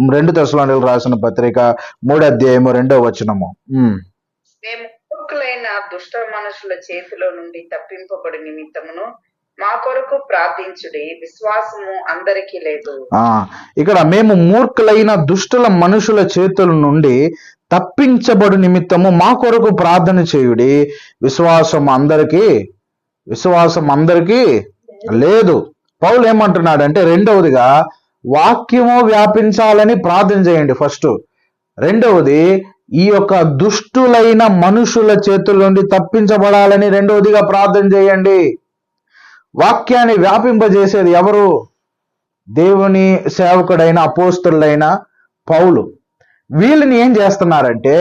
2 తెస్సలోనికీయులకు రాసిన పత్రిక 3వ అధ్యాయము 2వ వచనము. మేము మూర్ఖులైన దుష్ట మనుషుల చేతిలో నుండి తప్పింపబడి నిమిత్తమును మా కొరకు ప్రార్థించుడి, విశ్వాసము అందరికీ లేదు. ఇక్కడ మేము మూర్ఖులైన దుష్టుల మనుషుల చేతుల నుండి తప్పించబడు నిమిత్తము మా కొరకు ప్రార్థన చేయుడి, విశ్వాసం అందరికీ లేదు. పౌలు ఏమంటున్నాడంటే, రెండవదిగా వాక్యము వ్యాపించాలని ప్రార్థన చేయండి ఫస్ట్. రెండవది ఈ యొక్క దుష్టులైన మనుషుల చేతుల నుండి తప్పించబడాలని రెండవదిగా ప్రార్థన చేయండి. వాక్యాన్ని వ్యాపింపజేసేది ఎవరు? దేవుని సేవకుడైన అపోస్తలుడైన పౌలు. వీళ్ళని ఏం చేస్తున్నారంటే,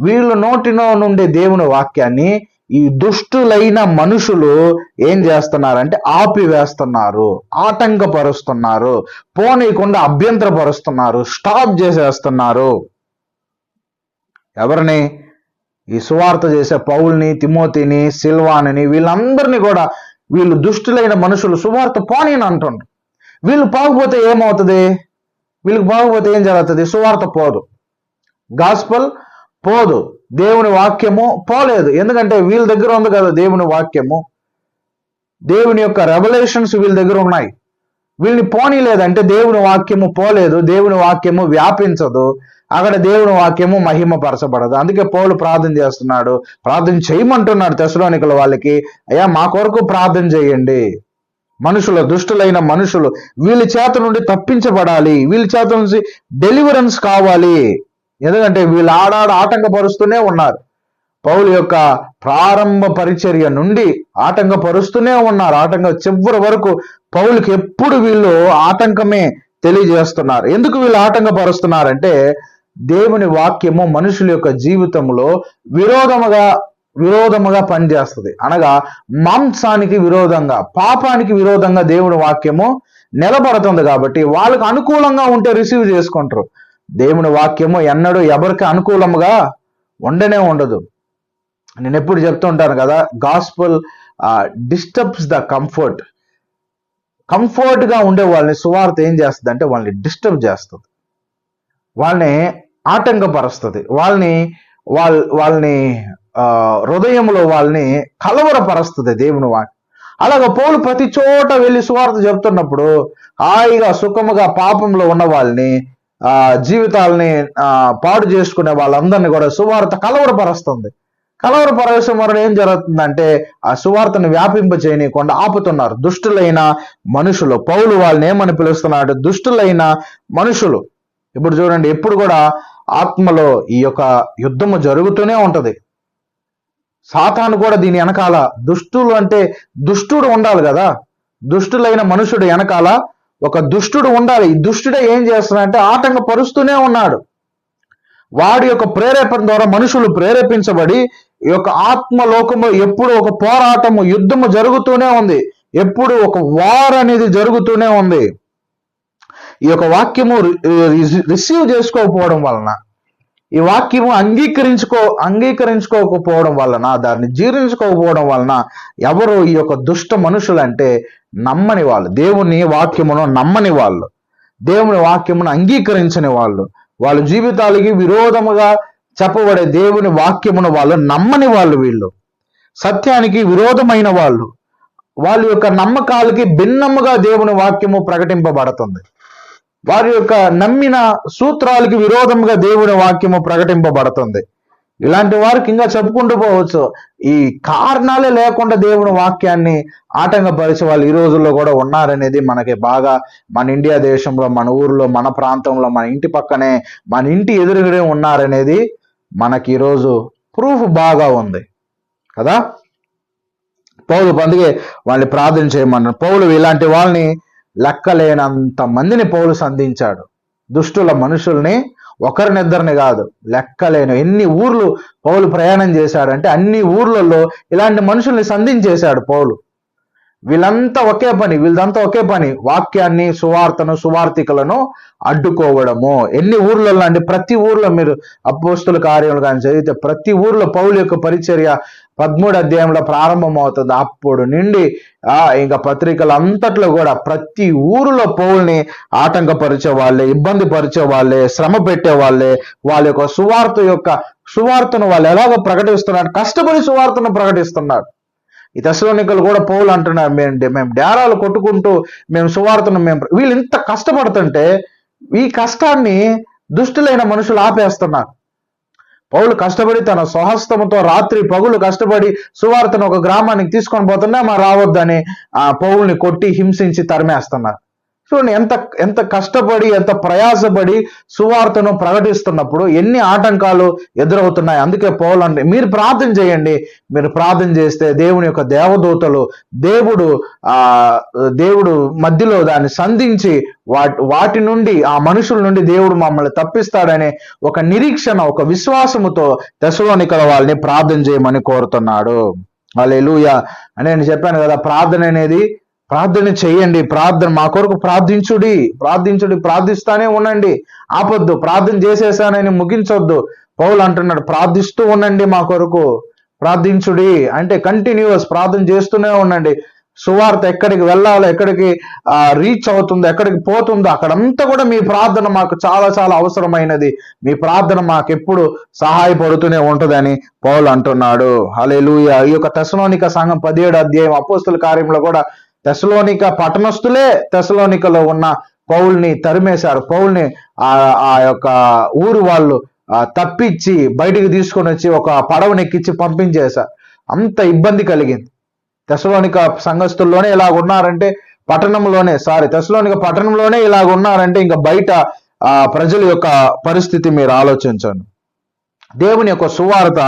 వీళ్ళ నోటిలో నుండి దేవుని వాక్యాన్ని ఈ దుష్టులైన మనుషులు ఏం చేస్తున్నారంటే ఆపివేస్తున్నారు, ఆటంకపరుస్తున్నారు, పోనీయకుండా అభ్యంతరపరుస్తున్నారు, స్టాప్ చేసేస్తున్నారు. ఎవరిని? ఈ సువార్త చేసే పౌల్ని, తిమోతిని, సిల్వాని, వీళ్ళందరినీ కూడా వీళ్ళు దుష్టులైన మనుషులు సువార్త పోనీని అంటుండ్రు. వీళ్ళు పోకపోతే ఏమవుతుంది? వీళ్ళకి పోకపోతే ఏం జరుగుతుంది? సువార్త పోదు, గాస్పల్ పోదు, దేవుని వాక్యము పోలేదు. ఎందుకంటే వీళ్ళ దగ్గర ఉంది కదా దేవుని వాక్యము, దేవుని యొక్క రెవల్యూషన్స్ వీళ్ళ దగ్గర ఉన్నాయి. వీళ్ళని పోనీలేదంటే దేవుని వాక్యము పోలేదు, దేవుని వాక్యము వ్యాపించదు, అక్కడ దేవుని వాక్యము మహిమపరచబడదు. అందుకే పౌలు ప్రార్థన చేస్తున్నాడు, ప్రార్థన చేయమంటున్నాడు తెస్సలోనికల వాళ్ళకి, అయ్యా మా కొరకు ప్రార్థన చేయండి. మనుషులు, దుష్టులైన మనుషులు వీళ్ళ చేత నుండి తప్పించబడాలి, వీళ్ళ చేత నుంచి డెలివరెన్స్ కావాలి. ఎందుకంటే వీళ్ళు ఆటంకపరుస్తూనే ఉన్నారు. పౌలు యొక్క ప్రారంభ పరిచర్య నుండి ఆటంకపరుస్తూనే ఉన్నారు. చివరి వరకు పౌలుకి ఎప్పుడు వీళ్ళు ఆటంకమే తెలియజేస్తున్నారు. ఎందుకు వీళ్ళు ఆటంకపరుస్తున్నారంటే, దేవుని వాక్యము మనుషుల యొక్క జీవితంలో విరోధముగా పనిచేస్తుంది. అనగా మాంసానికి విరోధంగా, పాపానికి విరోధంగా దేవుని వాక్యము నిలబడుతుంది. కాబట్టి వాళ్ళకు అనుకూలంగా ఉంటే రిసీవ్ చేసుకుంటారు. దేవుని వాక్యము ఎన్నడూ ఎవరికి అనుకూలముగా ఉండనే ఉండదు. నేను ఎప్పుడు చెప్తుంటాను కదా, గాస్పల్ డిస్టర్బ్స్ ద కంఫర్ట్. కంఫర్ట్గా ఉండే వాళ్ళని సువార్త ఏం చేస్తుంది అంటే వాళ్ళని డిస్టర్బ్ చేస్తుంది, వాళ్ళని ఆటంకపరుస్తుంది, వాళ్ళని హృదయంలో వాళ్ళని కలవరపరుస్తుంది దేవుని వాక్యం. అలాగే పౌలు ప్రతి చోట వెళ్ళి సువార్త చెప్తున్నప్పుడు హాయిగా సుఖముగా పాపంలో ఉన్న వాళ్ళని, జీవితాలని పాడు చేసుకునే వాళ్ళందరినీ కూడా సువార్త కలవరపరుస్తుంది. కలవరపరచడం వల్ల ఏం జరుగుతుందంటే ఆ సువార్తను వ్యాపింప చేయనీయకుండా ఆపుతున్నారు దుష్టులైన మనుషులు. పౌలు వాళ్ళని ఏమని పిలుస్తున్నాడు? దుష్టులైన మనుషులు. ఇప్పుడు చూడండి, ఎప్పుడు కూడా ఆత్మలో ఈ యొక్క యుద్ధము జరుగుతూనే ఉంటది. సాతాను కూడా దీని వెనకాల, దుష్టులు అంటే దుష్టుడు ఉండాలి కదా, దుష్టులైన మనుషుడు వెనకాల ఒక దుష్టుడు ఉండాలి. ఈ దుష్టుడే ఏం చేస్తున్నాడంటే ఆటంకపరుస్తూనే ఉన్నాడు. వాడి యొక్క ప్రేరేపణ ద్వారా మనుషులు ప్రేరేపించబడి ఈ యొక్క ఆత్మలోకము ఎప్పుడు ఒక పోరాటము, యుద్ధము జరుగుతూనే ఉంది. ఎప్పుడు ఒక వార్ అనేది జరుగుతూనే ఉంది. ఈ యొక్క వాక్యము రిసీవ్ చేసుకోకపోవడం వలన, ఈ వాక్యము అంగీకరించుకోకపోవడం వలన, దాన్ని జీర్ణించుకోకపోవడం వలన ఎవరు ఈ యొక్క దుష్ట మనుషులు అంటే నమ్మని వాళ్ళు, దేవుని వాక్యమును నమ్మని వాళ్ళు, దేవుని వాక్యమును అంగీకరించని వాళ్ళు, వాళ్ళ జీవితాలకి విరోధముగా చెప్పబడే దేవుని వాక్యమును వాళ్ళు నమ్మని వాళ్ళు, వీళ్ళు సత్యానికి విరోధమైన వాళ్ళు, వాళ్ళ యొక్క నమ్మకాలకి భిన్నముగా దేవుని వాక్యము ప్రకటింపబడుతుంది. వారి యొక్క నమ్మిన సూత్రాలకి విరోధముగా దేవుని వాక్యము ప్రకటింపబడుతుంది. ఇలాంటి వారికి ఇంకా చెప్పుకుంటూ పోవచ్చు. ఈ కారణాలే లేకుండా దేవుని వాక్యాన్ని ఆటంకపరిచే వాళ్ళు ఈ రోజుల్లో కూడా ఉన్నారనేది మనకి బాగా, మన ఇండియా దేశంలో, మన ఊర్లో, మన ప్రాంతంలో, మన ఇంటి పక్కనే, మన ఇంటి ఎదురుగానే ఉన్నారనేది మనకి ఈరోజు ప్రూఫ్ బాగా ఉంది కదా. పౌలు అందుకే వాళ్ళని ప్రార్థన చేయమన్నాడు. పౌలు ఇలాంటి వాళ్ళని లెక్కలేనంత మందిని పౌలు సంధించాడు. దుష్టుల మనుషుల్ని ఒకరినిద్దరిని కాదు, లెక్కలేను ఎన్ని ఊర్లు పౌలు ప్రయాణం చేశాడంటే అన్ని ఊర్లలో ఇలాంటి మనుషుల్ని సంధించేశాడు పౌలు. వీళ్ళంతా ఒకే పని వాక్యాన్ని, సువార్థికులను అడ్డుకోవడము. ఎన్ని ఊర్లలో అండి, ప్రతి ఊర్లో మీరు అపోస్తుల కార్యములు కానీ చదివితే ప్రతి ఊర్లో పౌలు యొక్క పరిచర్య 13వ అధ్యాయంలో ప్రారంభం అవుతుంది. అప్పుడు నుండి ఇంకా పత్రికలు అంతట్లో కూడా ప్రతి ఊరిలో పౌల్ని ఆటంకపరిచే వాళ్ళే, ఇబ్బంది పరిచే వాళ్ళే, శ్రమ పెట్టే వాళ్ళే, వాళ్ళ యొక్క సువార్తను వాళ్ళు ఎలాగ ప్రకటిస్తున్నారు, కష్టపడి సువార్తను ప్రకటిస్తున్నారు. ఈ తెస్సలోనికలు కూడా పౌలు అంటున్నారు, మేము డేరాలు కొట్టుకుంటూ మేము సువార్తను వీళ్ళు ఇంత కష్టపడుతుంటే ఈ కష్టాన్ని దుష్టులైన మనుషులు ఆపేస్తున్నారు. పౌలు కష్టపడి తన స్వహస్తముతో రాత్రి పగులు కష్టపడి సువార్తను ఒక గ్రామానికి తీసుకొని పోతున్నా రావద్దని పౌల్ని కొట్టి హింసించి తరిమేస్తున్నారు. చూడండి ఎంత కష్టపడి, ఎంత ప్రయాసపడి సువార్తను ప్రకటిస్తున్నప్పుడు ఎన్ని ఆటంకాలు ఎదురవుతున్నాయి. అందుకే పౌలు అంటే మీరు ప్రార్థన చేయండి, మీరు ప్రార్థన చేస్తే దేవుని యొక్క దేవదూతలు, దేవుడు మధ్యలో దాన్ని సంధించి వాటి నుండి, ఆ మనుషుల నుండి దేవుడు మమ్మల్ని తప్పిస్తాడనే ఒక నిరీక్షణ, ఒక విశ్వాసముతో తెస్సలోనికల వాళ్ళని ప్రార్థన చేయమని కోరుతున్నాడు. హల్లెలూయా. అని నేను చెప్పాను కదా, ప్రార్థన చేయండి, మా కొరకు ప్రార్థిస్తానే ఉండండి, ఆపొద్దు. ప్రార్థన చేసేసానని ముగించొద్దు. పౌలు అంటున్నాడు, ప్రార్థిస్తూ ఉండండి, మా కొరకు ప్రార్థించుడి అంటే కంటిన్యూస్ ప్రార్థన చేస్తూనే ఉండండి. సువార్త ఎక్కడికి వెళ్ళాలో, ఎక్కడికి రీచ్ అవుతుందో, ఎక్కడికి పోతుందో అక్కడంతా కూడా మీ ప్రార్థన మాకు చాలా చాలా అవసరమైనది, మీ ప్రార్థన మాకు ఎప్పుడు సహాయపడుతూనే ఉంటుందని పౌలు అంటున్నాడు. హల్లెలూయా. ఈ యొక్క తెస్సలోనిక సంఘం 17వ అధ్యాయం అపోస్తుల కార్యంలో కూడా తెస్సలోనిక పట్టణస్థులే తెస్సలోనికలో ఉన్న పౌల్ని తరిమేశారు. పౌల్ని ఆ యొక్క ఊరు వాళ్ళు తప్పించి బయటికి తీసుకొని వచ్చి ఒక పడవనెక్కించి పంపించేశారు. అంత ఇబ్బంది కలిగింది. తెస్సలోనిక సంఘస్థుల్లోనే ఇలాగున్నారంటే తెస్సలోనిక పట్టణంలోనే ఇలాగున్నారంటే ఇంకా బయట ప్రజల యొక్క పరిస్థితి మీరు ఆలోచించండి. దేవుని యొక్క సువార్త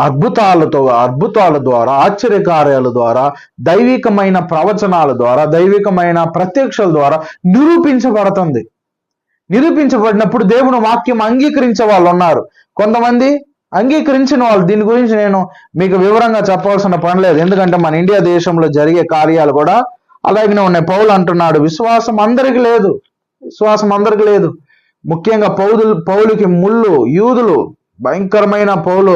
అద్భుతాల ద్వారా, ఆశ్చర్యకార్యాల ద్వారా, దైవికమైన ప్రవచనాల ద్వారా, దైవికమైన ప్రత్యక్షల ద్వారా నిరూపించబడినప్పుడు దేవుని వాక్యం అంగీకరించే వాళ్ళు ఉన్నారు. కొంతమంది అంగీకరించిన వాళ్ళు, దీని గురించి నేను మీకు వివరంగా చెప్పాల్సిన పని లేదు, ఎందుకంటే మన ఇండియా దేశంలో జరిగే కార్యాలు కూడా అలాగనే ఉన్నాయి. పౌలు అంటున్నాడు, విశ్వాసం అందరికి లేదు. ముఖ్యంగా పౌలుకి యూదులు భయంకరమైన, పౌలు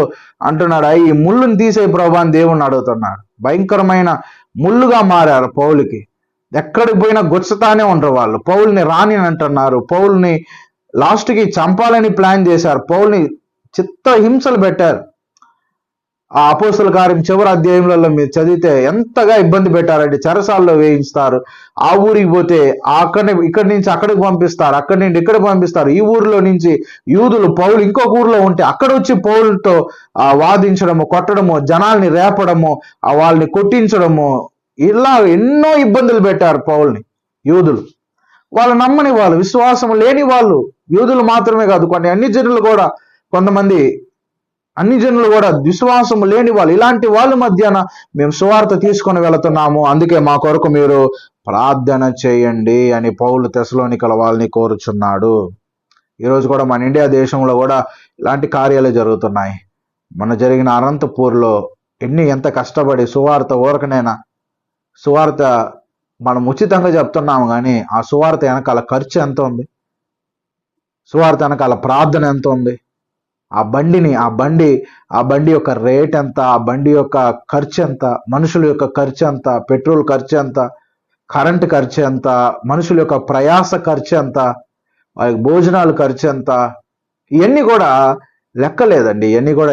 అంటున్నాడు, ఈ ముళ్ళుని తీసే ప్రభు అని దేవుణ్ణి అడుగుతున్నాడు. భయంకరమైన ముళ్ళుగా మారారు పౌలుకి. ఎక్కడికి పోయినా గుచ్చతానే ఉంటారు వాళ్ళు. పౌల్ని రాని అంటున్నారు, పౌల్ని లాస్ట్కి చంపాలని ప్లాన్ చేశారు, పౌల్ని హింసలు పెట్టారు. ఆ అపోస్తుల కార్యం చివరి అధ్యాయంలో మీరు చదివితే ఎంతగా ఇబ్బంది పెట్టారంటే చెరసాల్లో వేయించుతారు. ఆ ఊరికి పోతే ఇక్కడి నుంచి అక్కడికి పంపిస్తారు, అక్కడి నుండి ఇక్కడికి పంపిస్తారు. ఈ ఊరిలో నుంచి యూదులు పౌలు ఇంకొక ఊరిలో ఉంటే అక్కడ వచ్చి పౌలుతో వాదించడము, కొట్టడము, జనాల్ని రేపడము, వాళ్ళని కొట్టించడము, ఇలా ఎన్నో ఇబ్బందులు పెట్టారు పౌల్ని యూదులు. వాళ్ళు నమ్మని వాళ్ళు, విశ్వాసం లేని వాళ్ళు, యూదులు మాత్రమే కాదు కొన్ని అన్ని జనులు కూడా విశ్వాసం లేని వాళ్ళు. ఇలాంటి వాళ్ళ మధ్యన మేము సువార్త తీసుకొని వెళుతున్నాము, అందుకే మా కొరకు మీరు ప్రార్థన చేయండి అని పౌలు తెస్సలోనికల వాళ్ళని కోరుచున్నాడు. ఈరోజు కూడా మన ఇండియా దేశంలో కూడా ఇలాంటి కార్యాలు జరుగుతున్నాయి. మన జరిగిన అనంతపూర్లో ఎంత కష్టపడి సువార్త మనం ఉచితంగా చెప్తున్నాము, కానీ ఆ సువార్త వెనకాల ఖర్చు ఎంత ఉంది, సువార్త వెనకాల ప్రార్థన ఎంత ఉంది, ఆ బండి యొక్క రేట్ ఎంత, ఆ బండి యొక్క ఖర్చు ఎంత, మనుషుల యొక్క ఖర్చు ఎంత, పెట్రోల్ ఖర్చు ఎంత, కరెంట్ ఖర్చు ఎంత, మనుషుల యొక్క ప్రయాస ఖర్చు ఎంత, వాళ్ళకి భోజనాలు ఖర్చు ఎంత, ఇవన్నీ కూడా లెక్కలేదండి. ఇవన్నీ కూడా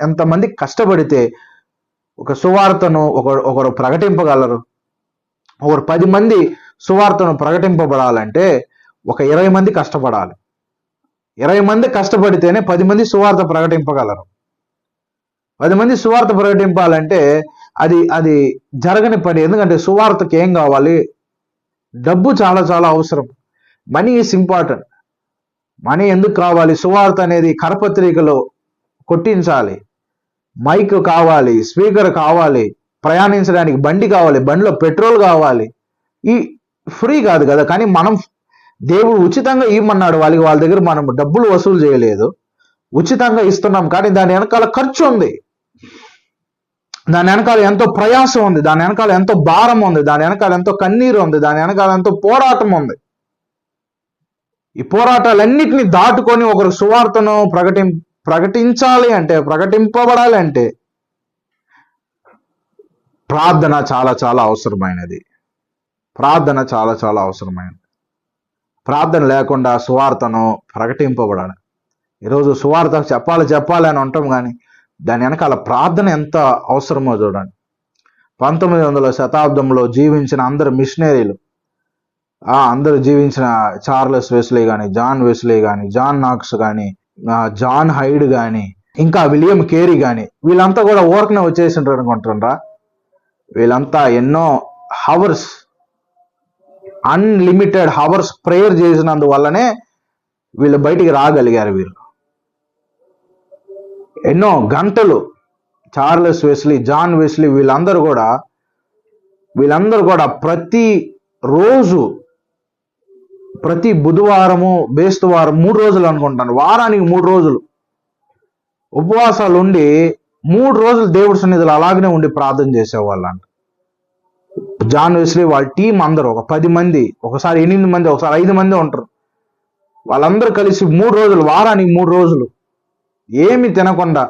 ఎంతమంది కష్టపడితే ఒక సువార్తను ఒకరు ప్రకటింపగలరు. ఒకరు 10 మంది సువార్తను ప్రకటింపబడాలంటే ఒక 20 మంది కష్టపడాలి. 20 మంది కష్టపడితేనే 10 మంది సువార్త ప్రకటింపగలరు. 10 మంది సువార్త ప్రకటింపాలంటే అది జరగని పని. ఎందుకంటే సువార్తకి ఏం కావాలి? డబ్బు చాలా చాలా అవసరం. Money is important. మనీ ఎందుకు కావాలి? సువార్త అనేది కరపత్రికలో కొట్టించాలి, మైక్ కావాలి, స్పీకర్ కావాలి, ప్రయాణించడానికి బండి కావాలి, బండిలో పెట్రోల్ కావాలి. ఈ ఫ్రీ కాదు కదా, కానీ మనం దేవుడు ఉచితంగా ఇవ్వమన్నాడు వాళ్ళ దగ్గర మనం డబ్బులు వసూలు చేయలేదు, ఉచితంగా ఇస్తున్నాం. కానీ దాని వెనకాల ఖర్చు ఉంది. దాని వెనకాల ఎంతో ప్రయాసం ఉంది, దాని వెనకాల ఎంతో భారం ఉంది, దాని వెనకాల ఎంతో కన్నీరు ఉంది, దాని వెనకాల ఎంతో పోరాటం ఉంది. ఈ పోరాటాలన్నిటిని దాటుకొని ఒకరు సువార్తను ప్రకటించాలి అంటే, ప్రకటింపబడాలి అంటే ప్రార్థన చాలా చాలా అవసరమైనది. ప్రార్థన చాలా చాలా అవసరమైనది. ప్రార్థన లేకుండా సువార్తను ప్రకటింపబడాలి. ఈరోజు సువార్త చెప్పాలి అని ఉంటాం, కానీ దాని వెనకాల ప్రార్థన ఎంత అవసరమో చూడండి. 19వ శతాబ్దంలో జీవించిన అందరు మిషనరీలు, అందరూ జీవించిన చార్లెస్ వెస్లీ కానీ, జాన్ వెస్లీ కానీ, జాన్ నాక్స్ కానీ, జాన్ హైడ్ కానీ, ఇంకా విలియం కేరీ కానీ, వీళ్ళంతా కూడా ఊరకనే వచ్చేసింటారు అనుకుంటారా? వీళ్ళంతా ఎన్నో హవర్స్, అన్లిమిటెడ్ హవర్స్ ప్రేయర్ చేసినందువల్లనే వీళ్ళు బయటికి రాగలిగారు. వీళ్ళు ఎన్నో గంటలు, చార్లెస్ వెస్లీ, జాన్ వెస్లీ, వీళ్ళందరూ కూడా ప్రతి రోజు, ప్రతి బుధవారము, బేస్తవారం 3 రోజులు అనుకుంటాను, వారానికి 3 రోజులు ఉపవాసాలు ఉండి 3 రోజులు దేవుడి సన్నిధిలో అలాగనే ఉండి ప్రార్థన చేసేవాళ్ళు అంట. జాన్ వెస్లీ వాళ్ళ టీం అందరూ ఒక 10 మంది, ఒకసారి 8 మంది, ఒకసారి 5 మంది ఉంటారు. వాళ్ళందరూ కలిసి 3 రోజులు, వారానికి 3 రోజులు ఏమి తినకుండా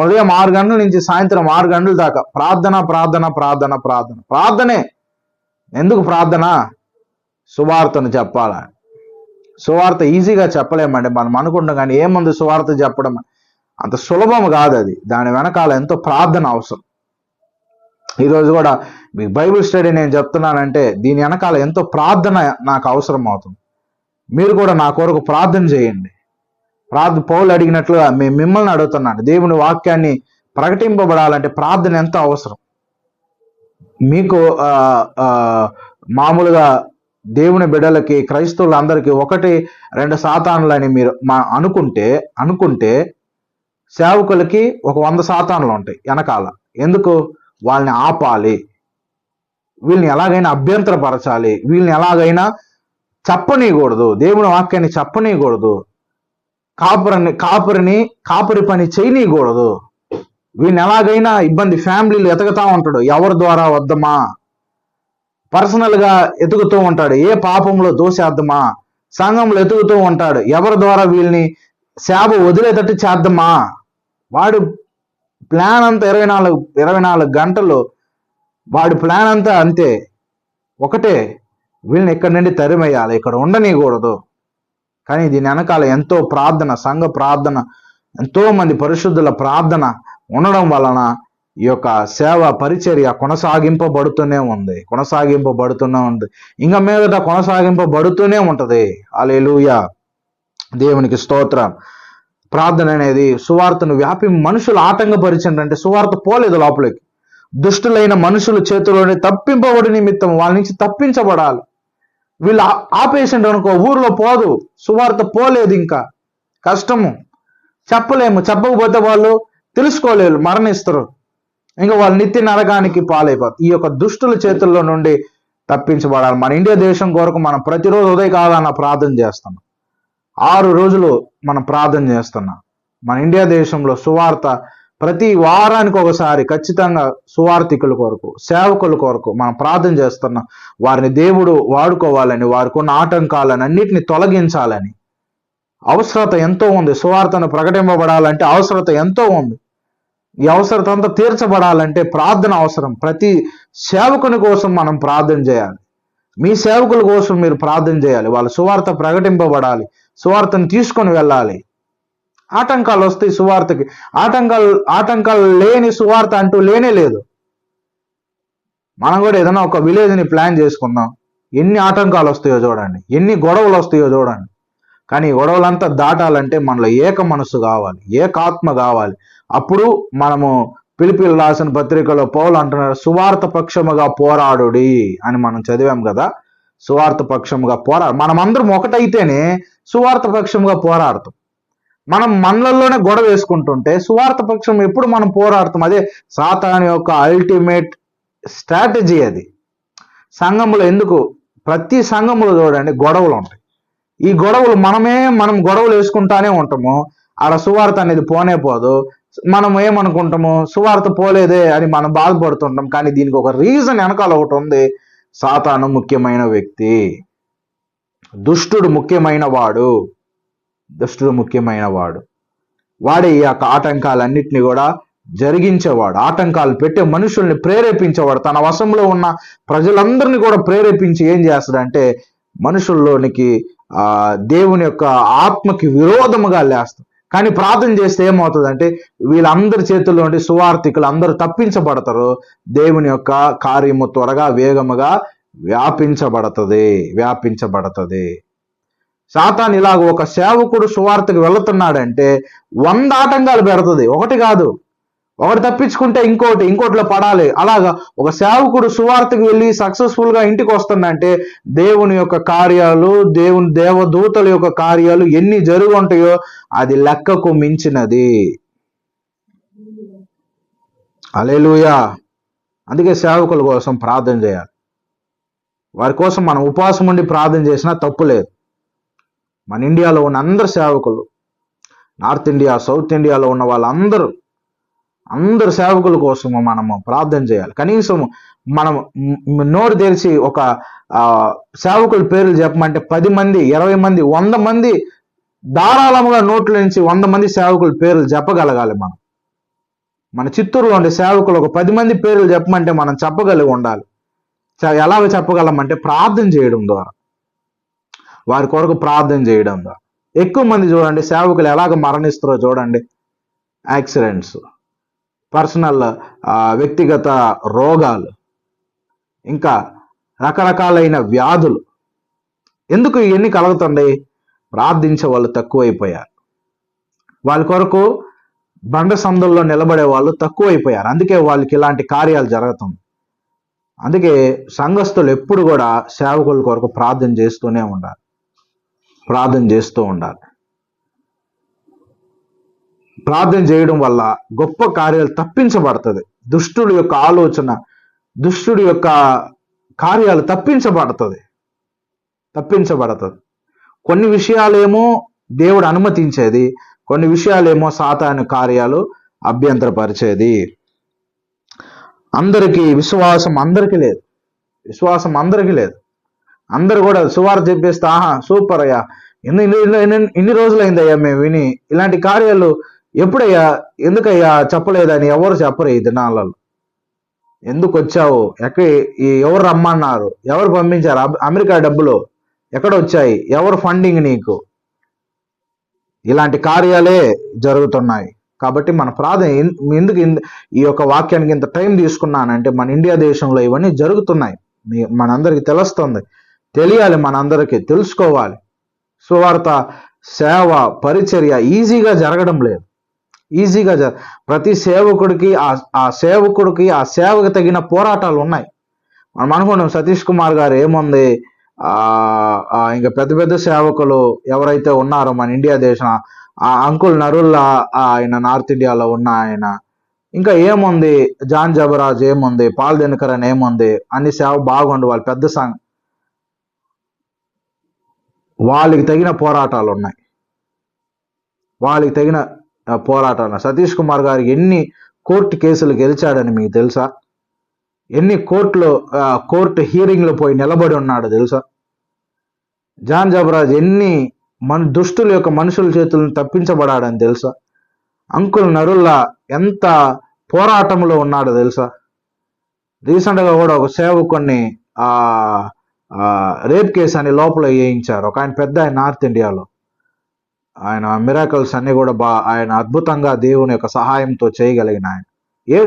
ఉదయం 6 గంటల నుంచి సాయంత్రం 6 గంటల దాకా ప్రార్థన ప్రార్థన ప్రార్థన ప్రార్థన ప్రార్థనే. ఎందుకు ప్రార్థన? సువార్తను చెప్పాల. సువార్త ఈజీగా చెప్పలేమండి మనం అనుకుంటాం, కానీ ఏముంది సువార్త చెప్పడం అంత సులభం కాదు. అది దాని వెనకాల ఎంతో ప్రార్థన అవసరం. ఈరోజు కూడా మీకు బైబిల్ స్టడీ నేను చెప్తున్నానంటే దీని వెనకాల ఎంతో ప్రార్థన నాకు అవసరం అవుతుంది. మీరు కూడా నా కొరకు ప్రార్థన చేయండి. పౌలు అడిగినట్లుగా మిమ్మల్ని అడుగుతున్నాను, దేవుని వాక్యాన్ని ప్రకటింపబడాలంటే ప్రార్థన ఎంతో అవసరం. మీకు మామూలుగా దేవుని బిడ్డలకి, క్రైస్తవులందరికీ 1-2 సాతానులని మీరు అనుకుంటే సేవకులకి ఒక 100 సాతానులు ఉంటాయి వెనకాల. ఎందుకు? వాళ్ళని ఆపాలి, వీళ్ళని ఎలాగైనా అభ్యంతరపరచాలి, వీళ్ళని ఎలాగైనా చెప్పనీయకూడదు, దేవుని వాక్యాన్ని చెప్పనీయకూడదు, కాపరి పని చేయనీయకూడదు, వీళ్ళని ఎలాగైనా ఇబ్బంది. ఫ్యామిలీలు ఎతకతా ఉంటాడు, ఎవరి ద్వారా వద్దమా, పర్సనల్ గా ఎతుకుతూ ఉంటాడు, ఏ పాపంలో దోసేద్దామా, సంఘంలో ఎతుకుతూ ఉంటాడు, ఎవరి ద్వారా వీళ్ళని సేవ వదిలేటట్టు చేద్దామా. వాడు ప్లాన్ అంతా 24 గంటలు, వాడి ప్లాన్ అంతా అంతే, ఒకటే, వీళ్ళని ఇక్కడి నుండి తరిమేయాలి, ఇక్కడ ఉండనీయకూడదు. కానీ దీని వెనకాల ఎంతో ప్రార్థన, సంఘ ప్రార్థన, ఎంతో మంది పరిశుద్ధుల ప్రార్థన ఉండడం వలన ఈ యొక్క సేవ పరిచర్య కొనసాగింపబడుతూనే ఉంది. ఇంకా మీదట కొనసాగింపబడుతూనే ఉంటది. హల్లెలూయా, దేవునికి స్తోత్రం. ప్రార్థన అనేది సువార్తను మనుషులు ఆటంకపరిచిందంటే సువార్త పోలేదు లోపలికి. దుష్టులైన మనుషుల చేతిలోనే తప్పింపబడి నిమిత్తం వాళ్ళ నుంచి తప్పించబడాలి. వీళ్ళు ఆపేసిండు అనుకో, ఊర్లో పోదు, సువార్త పోలేదు, ఇంకా కష్టము, చెప్పకపోతే వాళ్ళు తెలుసుకోలేరు, మరణిస్తారు, ఇంకా వాళ్ళు నిత్య నరకానికి పాలైపోతారు. ఈ యొక్క దుష్టుల చేతుల్లో నుండి తప్పించబడాలి. మన ఇండియా దేశం కొరకు మనం ప్రతిరోజు ఉదయకాలాన ప్రార్థన చేస్తున్నాం. 6 రోజులు మనం ప్రార్థన చేస్తున్నాం. మన ఇండియా దేశంలో సువార్త ప్రతి వారానికి ఒకసారి ఖచ్చితంగా సువార్థికుల కొరకు, సేవకుల కొరకు మనం ప్రార్థన చేస్తున్నాం. వారిని దేవుడు వాడుకోవాలని, వారికి ఉన్న ఆటంకాలను అన్నిటిని తొలగించాలని. అవసరత ఎంతో ఉంది. సువార్తను ప్రకటింపబడాలంటే అవసరత ఎంతో ఉంది. ఈ అవసరత అంతా తీర్చబడాలంటే ప్రార్థన అవసరం. ప్రతి సేవకుని కోసం మనం ప్రార్థన చేయాలి. మీ సేవకుల కోసం మీరు ప్రార్థన చేయాలి. వాళ్ళ సువార్త ప్రకటింపబడాలి, సువార్తను తీసుకొని వెళ్ళాలి. ఆటంకాలు వస్తాయి సువార్తకి. ఆటంకాలు లేని సువార్త అంటూ లేనే లేదు. మనం కూడా ఏదైనా ఒక విలేజ్ని ప్లాన్ చేసుకుందాం, ఎన్ని ఆటంకాలు వస్తాయో చూడండి, ఎన్ని గొడవలు వస్తాయో చూడండి. కానీ ఈ గొడవలంతా దాటాలంటే మనలో ఏక మనసు కావాలి, ఏకాత్మ కావాలి. అప్పుడు మనము పిలిపిలు రాసిన పత్రికలో పౌలు అంటున్నారు, సువార్త పక్షముగా పోరాడుడి అని మనం చదివాం కదా. సువార్త పక్షముగా మనమందరం ఒకటైతేనే సువార్త పక్షముగా పోరాడతాం. మనం మనలలోనే గొడవ వేసుకుంటుంటే సువార్త పక్షం ఎప్పుడు మనం పోరాడతాం. అదే సాతాను యొక్క అల్టిమేట్ స్ట్రాటజీ అది. సంఘములో ఎందుకు ప్రతి సంఘములో చూడండి గొడవలు ఉంటాయి. ఈ గొడవలు మనం గొడవలు వేసుకుంటానే ఉంటాము. ఆడ సువార్త అనేది పోనే పోదు. మనం ఏమనుకుంటాము, సువార్త పోలేదే అని మనం బాధపడుతుంటాం. కానీ దీనికి ఒక రీజన్ వెనకాల ఒకటి ఉంది. సాతాను ముఖ్యమైన వ్యక్తి, దుష్టుడు ముఖ్యమైన వాడు, వాడే ఈ యొక్క ఆటంకాలన్నింటినీ కూడా జరిగించేవాడు. ఆటంకాలు పెట్టే మనుషుల్ని ప్రేరేపించేవాడు. తన వశంలో ఉన్న ప్రజలందరినీ కూడా ప్రేరేపించి ఏం చేస్తాడంటే మనుషుల్లోనికి దేవుని యొక్క ఆత్మకి విరోధముగా లేస్తాడు. కానీ ప్రార్థన చేస్తే ఏమవుతుందంటే వీళ్ళందరి చేతుల్లో ఉండి సువార్థికులు అందరూ తప్పించబడతారు. దేవుని యొక్క కార్యము త్వరగా వేగముగా వ్యాపించబడుతుంది. సాతాను ఇలాగ ఒక సేవకుడు సువార్తకు వెళుతున్నాడంటే 100 ఆటంకాలు పెడుతుంది. ఒకటి కాదు, ఒకటి తప్పించుకుంటే ఇంకోటిలో పడాలి. అలాగా ఒక సేవకుడు సువార్తకు వెళ్ళి సక్సెస్ఫుల్ గా ఇంటికి వస్తుందంటే దేవుని యొక్క కార్యాలు, దేవదూతల యొక్క కార్యాలు ఎన్ని జరుగుంటాయో అది లెక్కకు మించినది. హల్లెలూయా. అందుకే సేవకుల కోసం ప్రార్థన చేయాలి. వారి కోసం మనం ఉపవాసం ఉండి ప్రార్థన చేసినా తప్పు లేదు. మన ఇండియాలో ఉన్న అందరు సేవకులు, నార్త్ ఇండియా, సౌత్ ఇండియాలో ఉన్న వాళ్ళందరూ అందరు సేవకుల కోసము మనము ప్రార్థన చేయాలి. కనీసం మనం నోరు తెరిచి ఒక సేవకుల పేర్లు చెప్పమంటే 10 మంది, 20 మంది, 100 మంది ధారాళముగా నోట్ల నుంచి 100 మంది సేవకుల పేర్లు చెప్పగలగాలి. మన చిత్తూరులో ఉండే సేవకులు ఒక 10 మంది పేర్లు చెప్పమంటే మనం చెప్పగలిగి ఉండాలి. ఎలాగ చెప్పగలమంటే ప్రార్థన చేయడం ద్వారా, వారి కొరకు ప్రార్థన చేయడం ద్వారా. ఎక్కువ మంది చూడండి సేవకులు ఎలాగ మరణిస్తారో చూడండి. యాక్సిడెంట్స్, పర్సనల్ వ్యక్తిగత రోగాలు, ఇంకా రకరకాలైన వ్యాధులు. ఎందుకు ఇవన్నీ కలుగుతున్నాయి? ప్రార్థించే వాళ్ళు తక్కువైపోయారు. వాళ్ళ కొరకు బండ సందుల్లో నిలబడే వాళ్ళు తక్కువైపోయారు. అందుకే వాళ్ళకి ఇలాంటి కార్యాలు జరుగుతుంది. అందుకే సంఘస్థులు ఎప్పుడు కూడా సేవకుల కొరకు ప్రార్థన చేస్తూ ఉండాలి. ప్రార్థన చేయడం వల్ల గొప్ప కార్యాలు తప్పించబడుతుంది. దుష్టుడి యొక్క ఆలోచన, దుష్టుడి యొక్క కార్యాలు తప్పించబడుతుంది. కొన్ని విషయాలేమో దేవుడు అనుమతించేది, కొన్ని విషయాలేమో సాతాను కార్యాలు అభ్యంతరపరిచేది. విశ్వాసం అందరికీ లేదు. అందరు కూడా సువార్త చెప్పేస్తే ఆహా సూపర్ అయ్యా, ఇన్ని రోజులైందయ్యా మేము విని, ఇలాంటి కార్యాలు ఎప్పుడయ్యా, ఎందుకయ్యా చెప్పలేదని ఎవరు చెప్పరు. ఈ దినాలలో ఎందుకు వచ్చావు, ఎవరు రమ్మన్నారు, ఎవరు పంపించారు, అమెరికా డబ్బులు ఎక్కడ వచ్చాయి, ఎవరు ఫండింగ్ నీకు, ఇలాంటి కార్యాలే జరుగుతున్నాయి. కాబట్టి మన ప్రార్థన ఎందుకు ఈ యొక్క వాక్యానికి ఇంత టైం తీసుకున్నానంటే మన ఇండియా దేశంలో ఇవన్నీ జరుగుతున్నాయి. మనందరికి తెలుస్తుంది, తెలియాలి, మనందరికీ తెలుసుకోవాలి. సువార్త సేవ పరిచర్య ఈజీగా జరగడం లేదు. ప్రతి సేవకుడికి ఆ సేవకు తగిన పోరాటాలు ఉన్నాయి. మనం అనుకున్నాం సతీష్ కుమార్ గారు ఏముంది, ఇంకా పెద్ద సేవకులు ఎవరైతే ఉన్నారో మన ఇండియా దేశం, ఆ అంకుల్ నరుల్లా ఆయన నార్త్ ఇండియాలో ఉన్న ఆయన, ఇంకా ఏముంది జాన్ జబరాజ్ ఏముంది, పాల్ దినకర్ అని ఏముంది, అన్ని సేవ బాగుండు, వాళ్ళు పెద్ద సంఘం. వాళ్ళకి తగిన పోరాటాలు ఉన్నాయి. సతీష్ కుమార్ గారు ఎన్ని కోర్టు కేసులు గెలిచాడని మీకు తెలుసా? ఎన్ని కోర్టు హీరింగ్లో పోయి నిలబడి ఉన్నాడో తెలుసా? జాన్ జబరాజ్ ఎన్ని దుష్టుల యొక్క మనుషుల చేతులను తప్పించబడాడని తెలుసా? అంకుల్ నరుల్లా ఎంత పోరాటంలో ఉన్నాడో తెలుసా? రీసెంట్గా కూడా ఒక సేవకుని రేప్ కేసు అని లోపల వేయించారు. ఒక ఆయన పెద్ద ఆయన నార్త్ ఇండియాలో, ఆయన మిరాకల్స్ అన్ని కూడా ఆయన అద్భుతంగా దేవుని యొక్క సహాయంతో చేయగలిగిన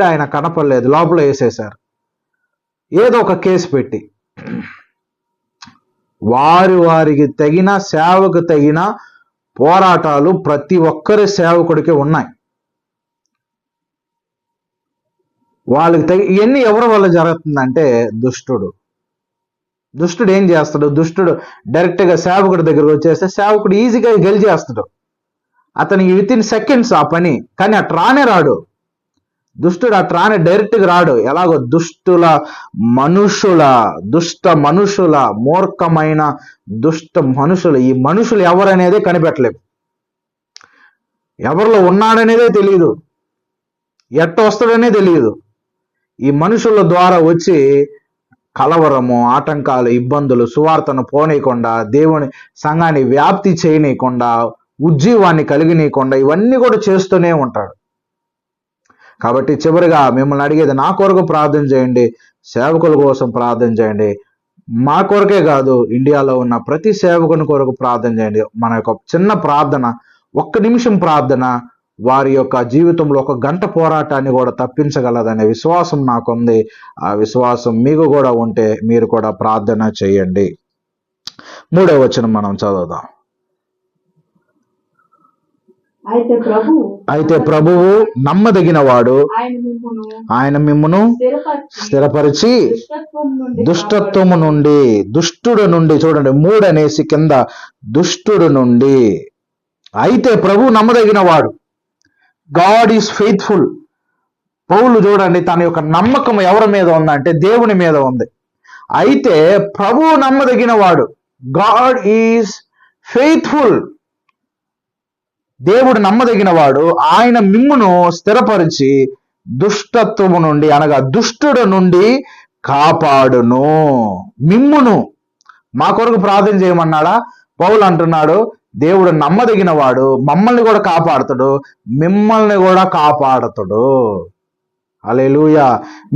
ఆయన కనపడలేదు, లోపల వేసేశారు. ఏదో ఒక కేసు పెట్టి వారికి తగిన సేవకు తగిన పోరాటాలు ప్రతి ఒక్కరి సేవకుడికి ఉన్నాయి. వాళ్ళకి ఇవన్నీ ఎవరి వల్ల జరుగుతుందంటే దుష్టుడు ఏం చేస్తాడు? దుష్టుడు డైరెక్ట్గా సేవకుడి దగ్గరకు వచ్చేస్తే సేవకుడు ఈజీగా గెలిచేస్తాడు. అతనికి విత్ ఇన్ సెకండ్స్ ఆ పని. కానీ అట్రానే రాడు దుష్టుడు, అట్రానే డైరెక్ట్గా రాడు. ఎలాగో దుష్ట మనుషుల మూర్ఖమైన దుష్ట మనుషులు, ఈ మనుషులు ఎవరనేదే కనిపెట్టలేము, ఎవరిలో ఉన్నాడనేదే తెలియదు. ఎట్ట వస్తాడనే తెలియదు. ఈ మనుషుల ద్వారా వచ్చి కలవరము, ఆటంకాలు, ఇబ్బందులు, సువార్తను పోనీయకుండా, దేవుని సంఘాన్ని వ్యాప్తి చేయనీయకుండా, ఉజ్జీవాన్ని కలిగినీయకుండా ఇవన్నీ కూడా చేస్తూనే ఉంటాడు. కాబట్టి చివరిగా మిమ్మల్ని అడిగేది, నా కొరకు ప్రార్థన చేయండి, సేవకుల కోసం ప్రార్థన చేయండి. మా కొరకే కాదు, ఇండియాలో ఉన్న ప్రతి సేవకుని కొరకు ప్రార్థన చేయండి. మన యొక్క చిన్న ప్రార్థన, 1 నిమిషం ప్రార్థన వారి యొక్క జీవితంలో 1 గంట పోరాటాన్ని కూడా తప్పించగలదనే విశ్వాసం నాకుంది. ఆ విశ్వాసం మీకు కూడా ఉంటే మీరు కూడా ప్రార్థన చేయండి. 3వ వచనం మనం చదువుదాం. అయితే ప్రభువు నమ్మదగిన వాడు, ఆయన మిమ్మును స్థిరపరిచి దుష్టత్వము నుండి, దుష్టుడు నుండి, చూడండి 3 అనేసి కింద, దుష్టుడు నుండి. అయితే ప్రభు నమ్మదగిన వాడు, గాడ్ ఈజ్ ఫెయిత్ఫుల్. పౌలు చూడండి, తన యొక్క నమ్మకం ఎవరి మీద ఉందంటే దేవుని మీద ఉంది. అయితే ప్రభు నమ్మదగిన వాడు, గాడ్ ఈజ్ ఫెయిత్ఫుల్. దేవుడు నమ్మదగిన వాడు, ఆయన మిమ్మును స్థిరపరిచి దుష్టత్వము నుండి, అనగా దుష్టుడు నుండి కాపాడును. మిమ్మును మా కొరకు ప్రార్థన చేయమన్నాడా? పౌలు అంటున్నాడు, దేవుడు నమ్మదగిన వాడు, మమ్మల్ని కూడా కాపాడుతాడు, మిమ్మల్ని కూడా కాపాడుతాడు. హల్లెలూయా.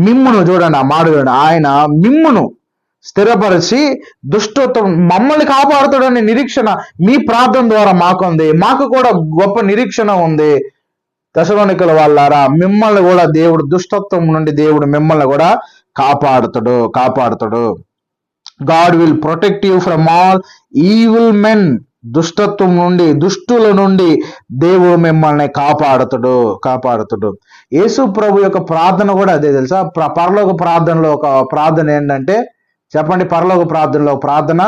మిమ్మును చూడండి, ఆ మాట చూడండి, ఆయన మిమ్మును స్థిరపరిచి దుష్టత్వం, మమ్మల్ని కాపాడుతాడనే నిరీక్షణ మీ ప్రార్థన ద్వారా మాకుంది. మాకు కూడా గొప్ప నిరీక్షణ ఉంది. తెసలోనికల వాళ్ళారా, మిమ్మల్ని కూడా దేవుడు దుష్టత్వం నుండి దేవుడు మిమ్మల్ని కూడా కాపాడుతాడు. God will protect you from all evil men. దుష్టత్వం నుండి, దుష్టుల నుండి దేవుడు మిమ్మల్ని కాపాడుతాడు. యేసు ప్రభు యొక్క ప్రార్థన కూడా అదే తెలుసా. పరలోక ప్రార్థనలో ఒక ప్రార్థన ఏంటంటే, చెప్పండి, పరలోక ప్రార్థనలో ప్రార్థన,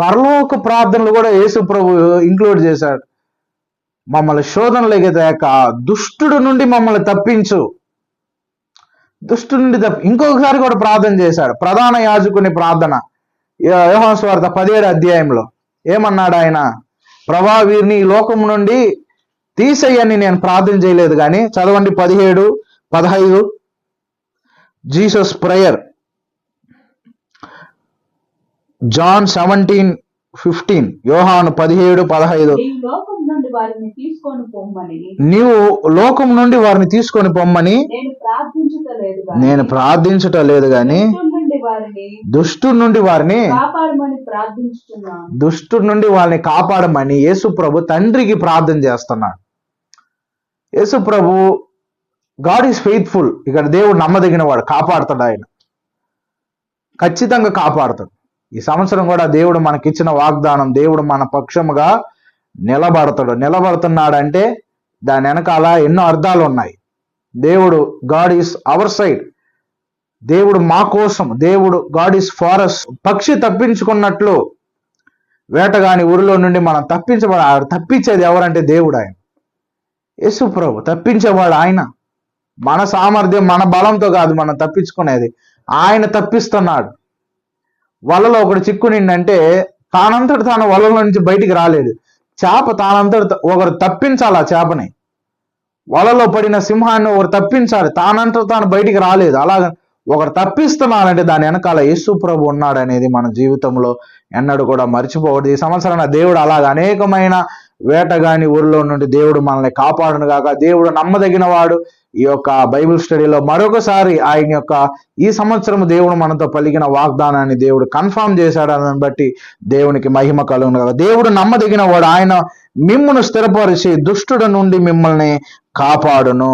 పరలోక ప్రార్థనలు కూడా యేసు ప్రభు ఇంక్లూడ్ చేశాడు. మమ్మల్ని శోధనలోకి తేక దుష్టుడు నుండి మమ్మల్ని తప్పించు. దుష్టు నుండి ఇంకొకసారి కూడా ప్రార్థన చేశాడు. ప్రధాన యాజకుని ప్రార్థన, యోహాను సువార్త 17వ అధ్యాయంలో ఏమన్నాడు ఆయన? ప్రభా, వీరిని ఈ లోకం నుండి తీసేయని నేను ప్రార్థన చేయలేదు కానీ, చదవండి 17, 15, జీసస్ ప్రేయర్, జాన్ 17:15, యోహాను 17, 15. నీవు లోకం నుండి వారిని తీసుకొని పొమ్మని నేను ప్రార్థించుట లేదు గాని దుష్టుడి నుండి వారిని కాపాడమని యేసు ప్రభు తండ్రికి ప్రార్థన చేస్తున్నాడు. యేసు ప్రభు, గాడ్ ఈజ్ ఫెయిత్ఫుల్. ఇక్కడ దేవుడు నమ్మదగిన వాడు, కాపాడుతాడు. ఆయన ఖచ్చితంగా కాపాడుతాడు. ఈ సంవత్సరం కూడా దేవుడు మనకిచ్చిన వాగ్దానం, దేవుడు మన పక్షముగా నిలబడుతున్నాడంటే దాని వెనకాల ఎన్నో అర్థాలు ఉన్నాయి. దేవుడు, గాడ్ ఈస్ అవర్ సైడ్, దేవుడు మా కోసం, దేవుడు, గాడ్ ఈస్ ఫార్ us. పక్షి తప్పించుకున్నట్లు వేటగాని ఊరిలో నుండి మనం తప్పించేది ఎవరంటే దేవుడు. ఆయన యేసు ప్రభు తప్పించేవాడు. ఆయన మన సామర్థ్యం, మన బలంతో కాదు మనం తప్పించుకునేది, ఆయన తప్పిస్తున్నాడు. వలలో ఒకడు చిక్కునిండంటే తానంతట తాను వలలో నుంచి బయటికి రాలేదు. చేప తానంతట ఒకరు తప్పించాలి. ఆ చేపని, వలలో పడిన సింహాన్ని ఒకరు తప్పించాలి, తానంతట తాను బయటికి రాలేదు. అలాగ ఒకరు తప్పిస్తున్నారంటే దాని వెనకాల యేసు ప్రభు ఉన్నాడు అనేది మన జీవితంలో ఎన్నడూ కూడా మర్చిపోవద్దు. ఈ సంవత్సరాన దేవుడు అలాగ అనేకమైన వేటగాని ఊరిలో నుండి దేవుడు మనల్ని కాపాడును గాక. దేవుడు నమ్మదగిన వాడు. ఈ యొక్క బైబిల్ స్టడీలో మరొకసారి ఆయన యొక్క ఈ సంవత్సరం దేవుడు మనతో పలికిన వాగ్దానాన్ని దేవుడు కన్ఫర్మ్ చేశాడు. దాన్ని బట్టి దేవునికి మహిమ కలుగును గాక. దేవుడు నమ్మదగిన వాడు. ఆయన మిమ్మును స్థిరపరిచి దుష్టుడి నుండి మిమ్మల్ని కాపాడును.